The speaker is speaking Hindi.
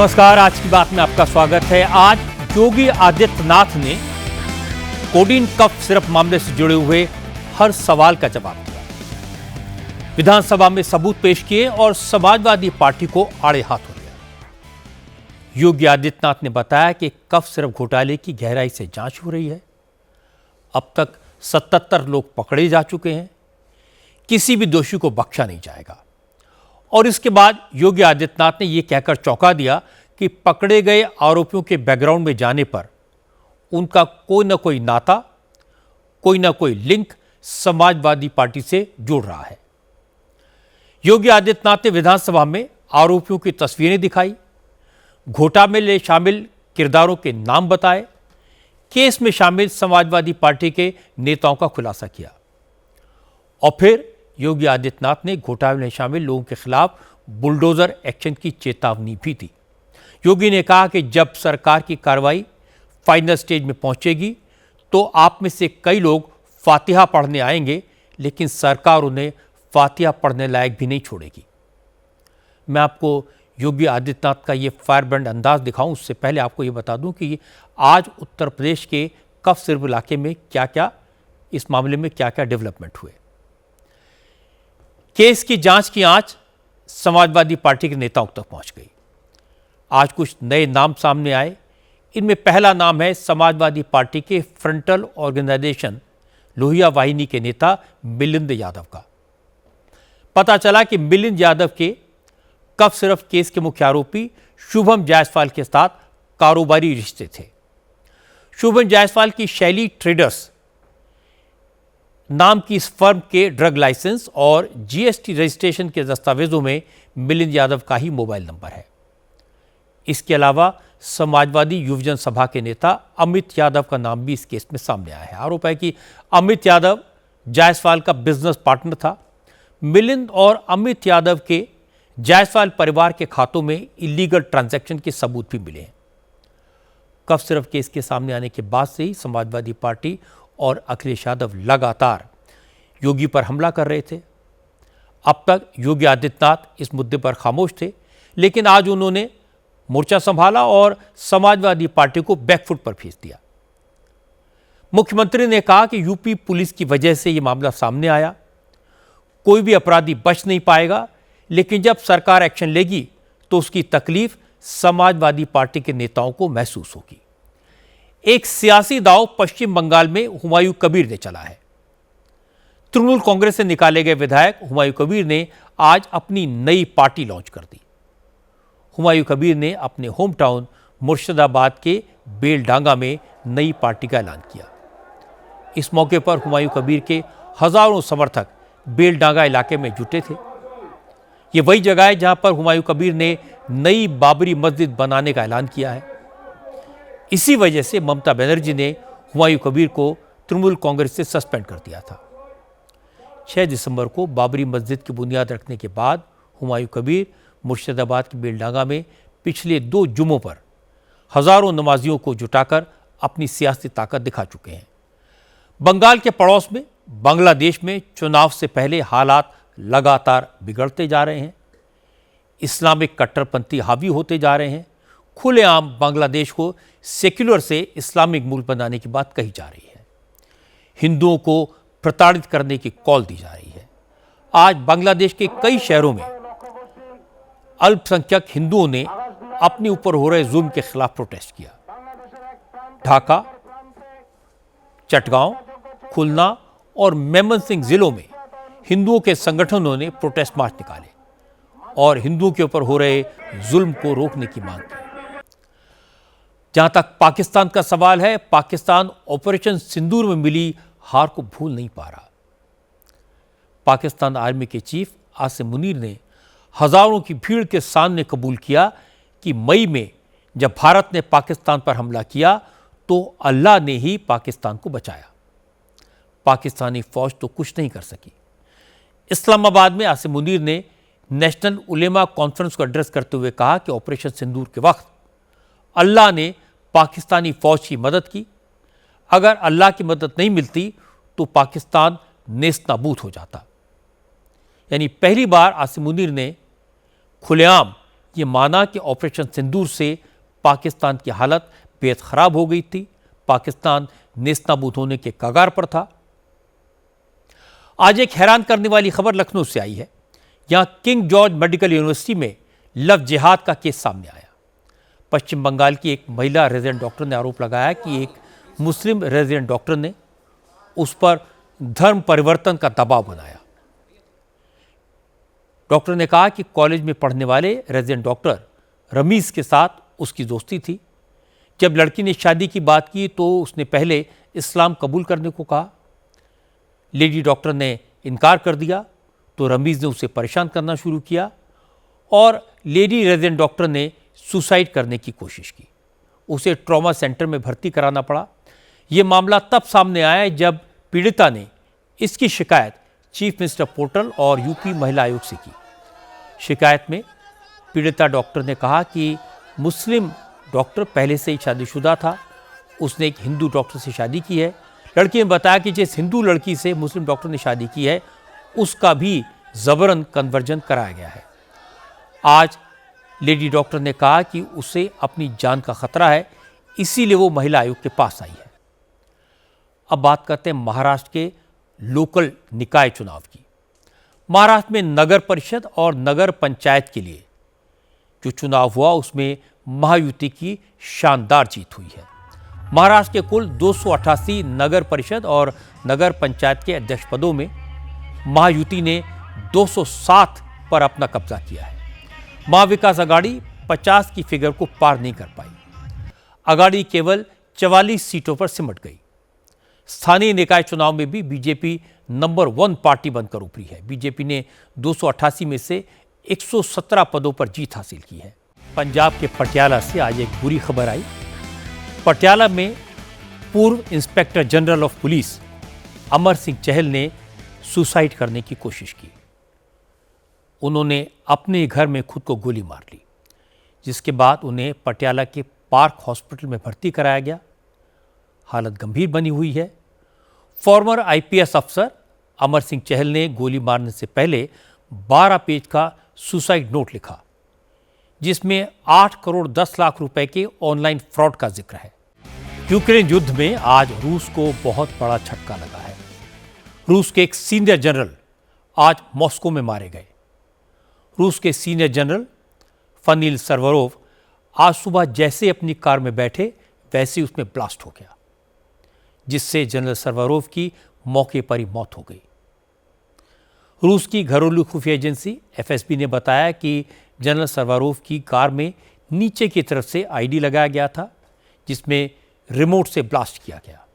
नमस्कार, आज की बात में आपका स्वागत है। आज योगी आदित्यनाथ ने कोडीन कफ सिरप मामले से जुड़े हुए हर सवाल का जवाब दिया, विधानसभा में सबूत पेश किए और समाजवादी पार्टी को आड़े हाथ हो लिया। योगी आदित्यनाथ ने बताया कि कफ सिरप घोटाले की गहराई से जांच हो रही है। अब तक 77 लोग पकड़े जा चुके हैं, किसी भी दोषी को बख्शा नहीं जाएगा। और इसके बाद योगी आदित्यनाथ ने यह कहकर चौंका दिया कि पकड़े गए आरोपियों के बैकग्राउंड में जाने पर उनका कोई ना कोई नाता, कोई ना कोई लिंक समाजवादी पार्टी से जुड़ रहा है। योगी आदित्यनाथ ने विधानसभा में आरोपियों की तस्वीरें दिखाई, घोटाले में शामिल किरदारों के नाम बताए, केस में शामिल समाजवादी पार्टी के नेताओं का खुलासा किया। और फिर योगी आदित्यनाथ ने घोटाले में शामिल लोगों के खिलाफ बुलडोजर एक्शन की चेतावनी भी दी। योगी ने कहा कि जब सरकार की कार्रवाई फाइनल स्टेज में पहुंचेगी तो आप में से कई लोग फातिहा पढ़ने आएंगे, लेकिन सरकार उन्हें फातिहा पढ़ने लायक भी नहीं छोड़ेगी। मैं आपको योगी आदित्यनाथ का ये फायरब्रांड अंदाज दिखाऊं, उससे पहले आपको ये बता दूं कि आज उत्तर प्रदेश के कफ सिरप इलाके में क्या क्या, इस मामले में क्या क्या डेवलपमेंट हुए। केस की जांच की आंच समाजवादी पार्टी के नेताओं तक पहुंच गई। आज कुछ नए नाम सामने आए। इनमें पहला नाम है समाजवादी पार्टी के फ्रंटल ऑर्गेनाइजेशन लोहिया वाहिनी के नेता मिलिंद यादव का। पता चला कि मिलिंद यादव के कफ सिरप केस के मुख्य आरोपी शुभम जायसवाल के साथ कारोबारी रिश्ते थे। शुभम जायसवाल की शैली ट्रेडर्स नाम की इस फर्म के ड्रग लाइसेंस और जीएसटी रजिस्ट्रेशन के दस्तावेजों में मिलिंद यादव का ही मोबाइल नंबर है। इसके अलावा समाजवादी युवजन सभा के नेता अमित यादव का नाम भी इस केस में सामने आया है। आरोप है कि अमित यादव जायसवाल का बिजनेस पार्टनर था। मिलिंद और अमित यादव के जायसवाल परिवार के खातों में इलीगल ट्रांजैक्शन के सबूत भी मिले हैं। कफ सिरप केस के सामने आने के बाद से ही समाजवादी पार्टी और अखिलेश यादव लगातार योगी पर हमला कर रहे थे। अब तक योगी आदित्यनाथ इस मुद्दे पर खामोश थे, लेकिन आज उन्होंने मोर्चा संभाला और समाजवादी पार्टी को बैकफुट पर भेज दिया। मुख्यमंत्री ने कहा कि यूपी पुलिस की वजह से यह मामला सामने आया, कोई भी अपराधी बच नहीं पाएगा, लेकिन जब सरकार एक्शन लेगी तो उसकी तकलीफ समाजवादी पार्टी के नेताओं को महसूस होगी। एक सियासी दांव पश्चिम बंगाल में हुमायूं कबीर ने चला है। तृणमूल कांग्रेस से निकाले गए विधायक हुमायूं कबीर ने आज अपनी नई पार्टी लॉन्च कर दी। हुमायूं कबीर ने अपने होम टाउन मुर्शिदाबाद के बेलडांगा में नई पार्टी का ऐलान किया। इस मौके पर हुमायूं कबीर के हजारों समर्थक बेलडांगा इलाके में जुटे थे। ये वही जगह है जहां पर हुमायूं कबीर ने नई बाबरी मस्जिद बनाने का ऐलान किया है। इसी वजह से ममता बनर्जी ने हुमायूं कबीर को तृणमूल कांग्रेस से सस्पेंड कर दिया था। 6 दिसंबर को बाबरी मस्जिद की बुनियाद रखने के बाद हुमायूं कबीर मुर्शिदाबाद के बेलडांगा में पिछले 2 जुम्मों पर हजारों नमाजियों को जुटाकर अपनी सियासी ताकत दिखा चुके हैं। बंगाल के पड़ोस में बांग्लादेश में चुनाव से पहले हालात लगातार बिगड़ते जा रहे हैं। इस्लामिक कट्टरपंथी हावी होते जा रहे हैं। खुलेआम बांग्लादेश को सेक्युलर से इस्लामिक मुल्क बनाने की बात कही जा रही है। हिंदुओं को प्रताड़ित करने की कॉल दी जा रही है। आज बांग्लादेश के कई शहरों में अल्पसंख्यक हिंदुओं ने अपने ऊपर हो रहे जुल्म के खिलाफ प्रोटेस्ट किया। ढाका, चटगांव, खुलना और मेमनसिंह जिलों में हिंदुओं के संगठनों ने प्रोटेस्ट मार्च निकाले और हिंदुओं के ऊपर हो रहे जुल्म को रोकने की मांग की। जहां तक पाकिस्तान का सवाल है, पाकिस्तान ऑपरेशन सिंदूर में मिली हार को भूल नहीं पा रहा। पाकिस्तान आर्मी के चीफ आसिम मुनीर ने हजारों की भीड़ के सामने कबूल किया कि मई में जब भारत ने पाकिस्तान पर हमला किया तो अल्लाह ने ही पाकिस्तान को बचाया। पाकिस्तानी फौज तो कुछ नहीं कर सकी। इस्लामाबाद में आसिम मुनीर ने नेशनल उलेमा कॉन्फ्रेंस को एड्रेस करते हुए कहा कि ऑपरेशन सिंदूर के वक्त अल्लाह ने पाकिस्तानी फौज की मदद की। अगर अल्लाह की मदद नहीं मिलती तो पाकिस्तान नेस्तनाबूद हो जाता। यानी पहली बार आसिम मुनीर ने खुलेआम ये माना कि ऑपरेशन सिंदूर से पाकिस्तान की हालत बेहद खराब हो गई थी, पाकिस्तान नेस्तनाबूद होने के कगार पर था। आज एक हैरान करने वाली खबर लखनऊ से आई है। यहां किंग जॉर्ज मेडिकल यूनिवर्सिटी में लव जिहाद का केस सामने आया। पश्चिम बंगाल की एक महिला रेजिडेंट डॉक्टर ने आरोप लगाया कि एक मुस्लिम रेजिडेंट डॉक्टर ने उस पर धर्म परिवर्तन का दबाव बनाया। डॉक्टर ने कहा कि कॉलेज में पढ़ने वाले रेजिडेंट डॉक्टर रमीज के साथ उसकी दोस्ती थी। जब लड़की ने शादी की बात की तो उसने पहले इस्लाम कबूल करने को कहा। लेडी डॉक्टर ने इनकार कर दिया तो रमीज ने उसे परेशान करना शुरू किया और लेडी रेजिडेंट डॉक्टर ने सुसाइड करने की कोशिश की। उसे ट्रॉमा सेंटर में भर्ती कराना पड़ा। यह मामला तब सामने आया जब पीड़िता ने इसकी शिकायत चीफ मिनिस्टर पोर्टल और यूपी महिला आयोग से की। शिकायत में पीड़िता डॉक्टर ने कहा कि मुस्लिम डॉक्टर पहले से ही शादीशुदा था, उसने एक हिंदू डॉक्टर से शादी की है। लड़की ने बताया कि जिस हिंदू लड़की से मुस्लिम डॉक्टर ने शादी की है उसका भी जबरन कन्वर्जन कराया गया है। आज लेडी डॉक्टर ने कहा कि उसे अपनी जान का खतरा है, इसीलिए वो महिला आयोग के पास आई है। अब बात करते हैं महाराष्ट्र के लोकल निकाय चुनाव की। महाराष्ट्र में नगर परिषद और नगर पंचायत के लिए जो चुनाव हुआ उसमें महायुति की शानदार जीत हुई है। महाराष्ट्र के कुल 288 नगर परिषद और नगर पंचायत के अध्यक्ष पदों में महायुति ने 207 पर अपना कब्जा किया है। महाविकास आघाड़ी 50 की फिगर को पार नहीं कर पाई। आघाड़ी केवल 44 सीटों पर सिमट गई। स्थानीय निकाय चुनाव में भी बीजेपी नंबर 1 पार्टी बनकर उभरी है। बीजेपी ने 288 में से 117 पदों पर जीत हासिल की है। पंजाब के पटियाला से आज एक बुरी खबर आई। पटियाला में पूर्व inspector general of police Amar Singh Chahal ने सुसाइड करने की कोशिश की। उन्होंने अपने घर में खुद को गोली मार ली, जिसके बाद उन्हें पटियाला के पार्क हॉस्पिटल में भर्ती कराया गया। हालत गंभीर बनी हुई है। फॉर्मर आईपीएस अफसर अमर सिंह चहल ने गोली मारने से पहले 12 पेज का सुसाइड नोट लिखा, जिसमें 8 करोड़ 10 लाख रुपए के ऑनलाइन फ्रॉड का जिक्र है। यूक्रेन युद्ध में आज रूस को बहुत बड़ा झटका लगा है। रूस के एक सीनियर जनरल आज मॉस्को में मारे गए। रूस के सीनियर जनरल फनील सर्वरोव आज सुबह जैसे अपनी कार में बैठे वैसे ही उसमें ब्लास्ट हो गया, जिससे जनरल सर्वरोव की मौके पर ही मौत हो गई। रूस की घरेलू खुफिया एजेंसी एफएसबी ने बताया कि जनरल सर्वरोव की कार में नीचे की तरफ से आईडी लगाया गया था, जिसमें रिमोट से ब्लास्ट किया गया।